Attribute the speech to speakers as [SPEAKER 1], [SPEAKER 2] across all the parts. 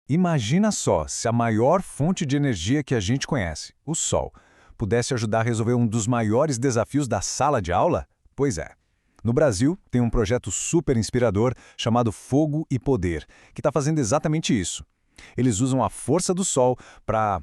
[SPEAKER 1] Imagina só se a maior fonte de energia que a gente conhece, o Sol, pudesse ajudar a resolver um dos maiores desafios da sala de aula? Pois é. No Brasil, tem um projeto super inspirador chamado Fogo e Poder, que está fazendo exatamente isso. Eles usam a força do Sol para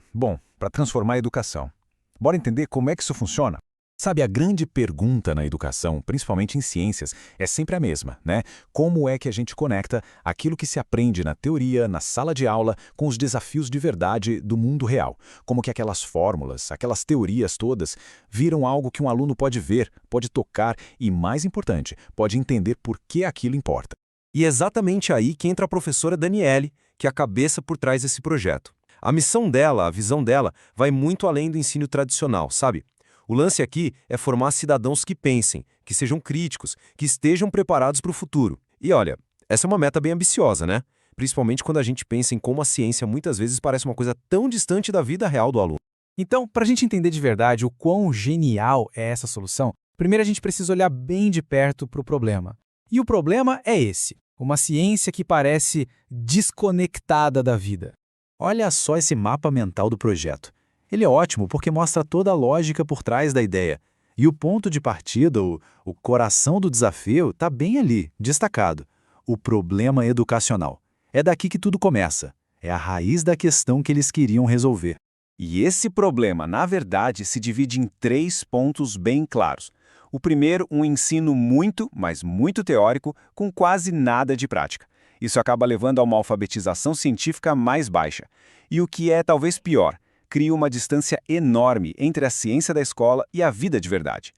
[SPEAKER 1] transformar a educação. Bora entender como é que isso funciona?
[SPEAKER 2] Sabe, a grande pergunta na educação, principalmente em ciências, é sempre a mesma, né? Como é que a gente conecta aquilo que se aprende na teoria, na sala de aula, com os desafios de verdade do mundo real? Como que aquelas fórmulas, aquelas teorias todas, viram algo que um aluno pode ver, pode tocar e, mais importante, pode entender por que aquilo importa.
[SPEAKER 3] E é exatamente aí que entra a professora Daniele, que é a cabeça por trás desse projeto. A missão dela, a visão dela, vai muito além do ensino tradicional, sabe? O lance aqui é formar cidadãos que pensem, que sejam críticos, que estejam preparados para o futuro. E olha, essa é uma meta bem ambiciosa, né? Principalmente quando a gente pensa em como a ciência muitas vezes parece uma coisa tão distante da vida real do aluno.
[SPEAKER 4] Então, para a gente entender de verdade o quão genial é essa solução, primeiro a gente precisa olhar bem de perto para o problema. E o problema é esse: uma ciência que parece desconectada da vida.
[SPEAKER 2] Olha só esse mapa mental do projeto. Ele é ótimo porque mostra toda a lógica por trás da ideia. E o ponto de partida, o coração do desafio, está bem ali, destacado. O problema educacional. É daqui que tudo começa. É a raiz da questão que eles queriam resolver.
[SPEAKER 5] E esse problema, na verdade, se divide em 3 pontos bem claros. O primeiro, um ensino muito, mas muito teórico, com quase nada de prática. Isso acaba levando a uma alfabetização científica mais baixa. E o que é talvez pior, cria uma distância enorme entre a ciência da escola e a vida de verdade.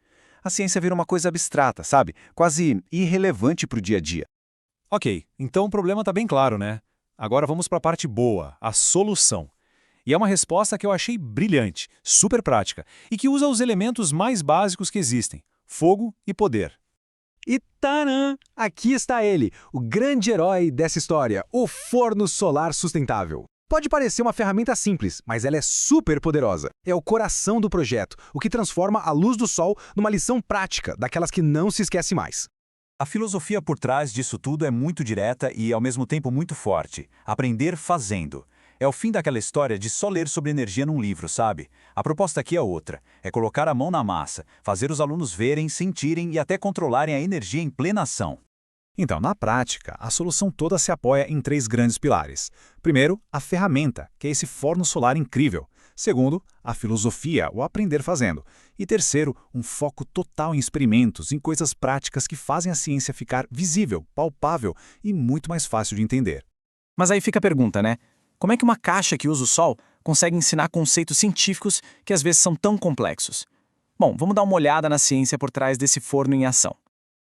[SPEAKER 5] A ciência vira uma coisa abstrata, sabe? Quase irrelevante para o dia a dia.
[SPEAKER 6] Ok, então o problema está bem claro, né? Agora vamos para a parte boa, a solução. E é uma resposta que eu achei brilhante, super prática, e que usa os elementos mais básicos que existem: fogo e poder.
[SPEAKER 4] E taran! Aqui está ele, o grande herói dessa história, o forno solar sustentável. Pode parecer uma ferramenta simples, mas ela é super poderosa. É o coração do projeto, o que transforma a luz do sol numa lição prática, daquelas que não se esquece mais.
[SPEAKER 2] A filosofia por trás disso tudo é muito direta e, ao mesmo tempo, muito forte. Aprender fazendo. É o fim daquela história de só ler sobre energia num livro, sabe? A proposta aqui é outra. É colocar a mão na massa, fazer os alunos verem, sentirem e até controlarem a energia em plena ação.
[SPEAKER 6] Então, na prática, a solução toda se apoia em 3 grandes pilares. Primeiro, a ferramenta, que é esse forno solar incrível. Segundo, a filosofia, o aprender fazendo. E terceiro, um foco total em experimentos, em coisas práticas que fazem a ciência ficar visível, palpável e muito mais fácil de entender.
[SPEAKER 4] Mas aí fica a pergunta, né? Como é que uma caixa que usa o sol consegue ensinar conceitos científicos que às vezes são tão complexos? Bom, vamos dar uma olhada na ciência por trás desse forno em ação.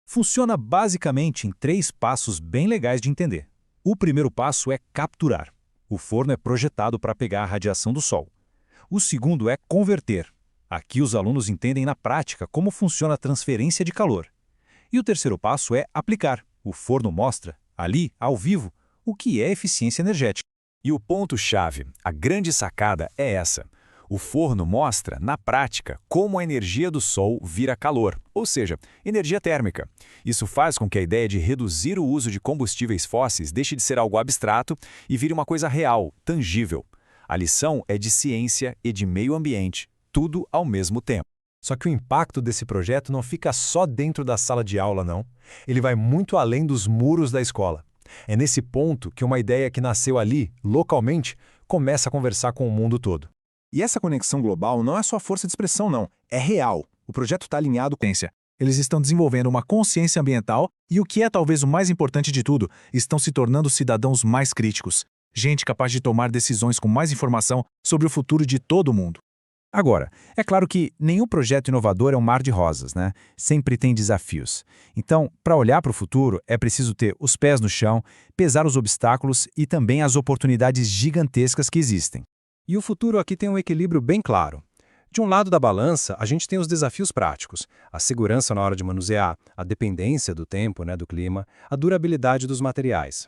[SPEAKER 6] Funciona basicamente em 3 passos bem legais de entender. O primeiro passo é capturar. O forno é projetado para pegar a radiação do sol. O segundo é converter. Aqui os alunos entendem na prática como funciona a transferência de calor. E o terceiro passo é aplicar. O forno mostra, ali, ao vivo, o que é eficiência energética.
[SPEAKER 1] E o ponto-chave, a grande sacada é essa. O forno mostra, na prática, como a energia do sol vira calor, ou seja, energia térmica. Isso faz com que a ideia de reduzir o uso de combustíveis fósseis deixe de ser algo abstrato e vire uma coisa real, tangível. A lição é de ciência e de meio ambiente, tudo ao mesmo tempo.
[SPEAKER 7] Só que o impacto desse projeto não fica só dentro da sala de aula, não. Ele vai muito além dos muros da escola. É nesse ponto que uma ideia que nasceu ali, localmente, começa a conversar com o mundo todo.
[SPEAKER 3] E essa conexão global não é só força de expressão, não. É real. O projeto está alinhado com a ciência.
[SPEAKER 6] Eles estão desenvolvendo uma consciência ambiental e, o que é talvez o mais importante de tudo, estão se tornando cidadãos mais críticos. Gente capaz de tomar decisões com mais informação sobre o futuro de todo mundo. Agora, é claro que nenhum projeto inovador é um mar de rosas, né? Sempre tem desafios. Então, para olhar para o futuro, é preciso ter os pés no chão, pesar os obstáculos e também as oportunidades gigantescas que existem.
[SPEAKER 7] E o futuro aqui tem um equilíbrio bem claro. De um lado da balança, a gente tem os desafios práticos, a segurança na hora de manusear, a dependência do tempo, do clima, a durabilidade dos materiais.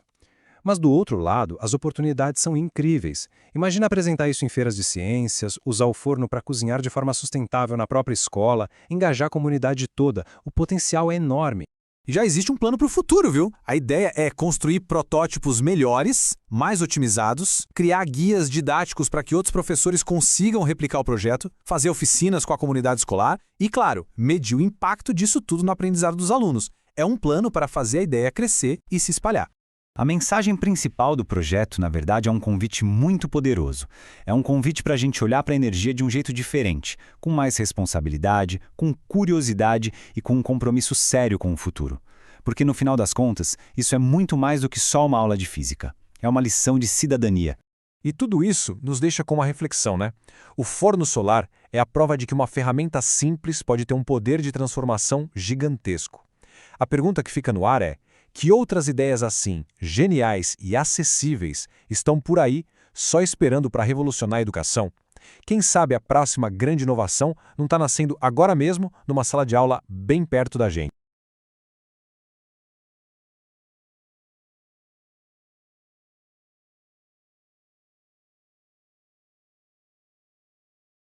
[SPEAKER 7] Mas do outro lado, as oportunidades são incríveis. Imagina apresentar isso em feiras de ciências, usar o forno para cozinhar de forma sustentável na própria escola, engajar a comunidade toda. O potencial é enorme.
[SPEAKER 4] E já existe um plano para o futuro, viu? A ideia é construir protótipos melhores, mais otimizados, criar guias didáticos para que outros professores consigam replicar o projeto, fazer oficinas com a comunidade escolar e, claro, medir o impacto disso tudo no aprendizado dos alunos. É um plano para fazer a ideia crescer e se espalhar.
[SPEAKER 5] A mensagem principal do projeto, na verdade, é um convite muito poderoso. É um convite para a gente olhar para a energia de um jeito diferente, com mais responsabilidade, com curiosidade e com um compromisso sério com o futuro. Porque, no final das contas, isso é muito mais do que só uma aula de física. É uma lição de cidadania.
[SPEAKER 2] E tudo isso nos deixa com uma reflexão, né? O forno solar é a prova de que uma ferramenta simples pode ter um poder de transformação gigantesco. A pergunta que fica no ar é: que outras ideias assim, geniais e acessíveis, estão por aí, só esperando para revolucionar a educação? Quem sabe a próxima grande inovação não está nascendo agora mesmo numa sala de aula bem perto da gente?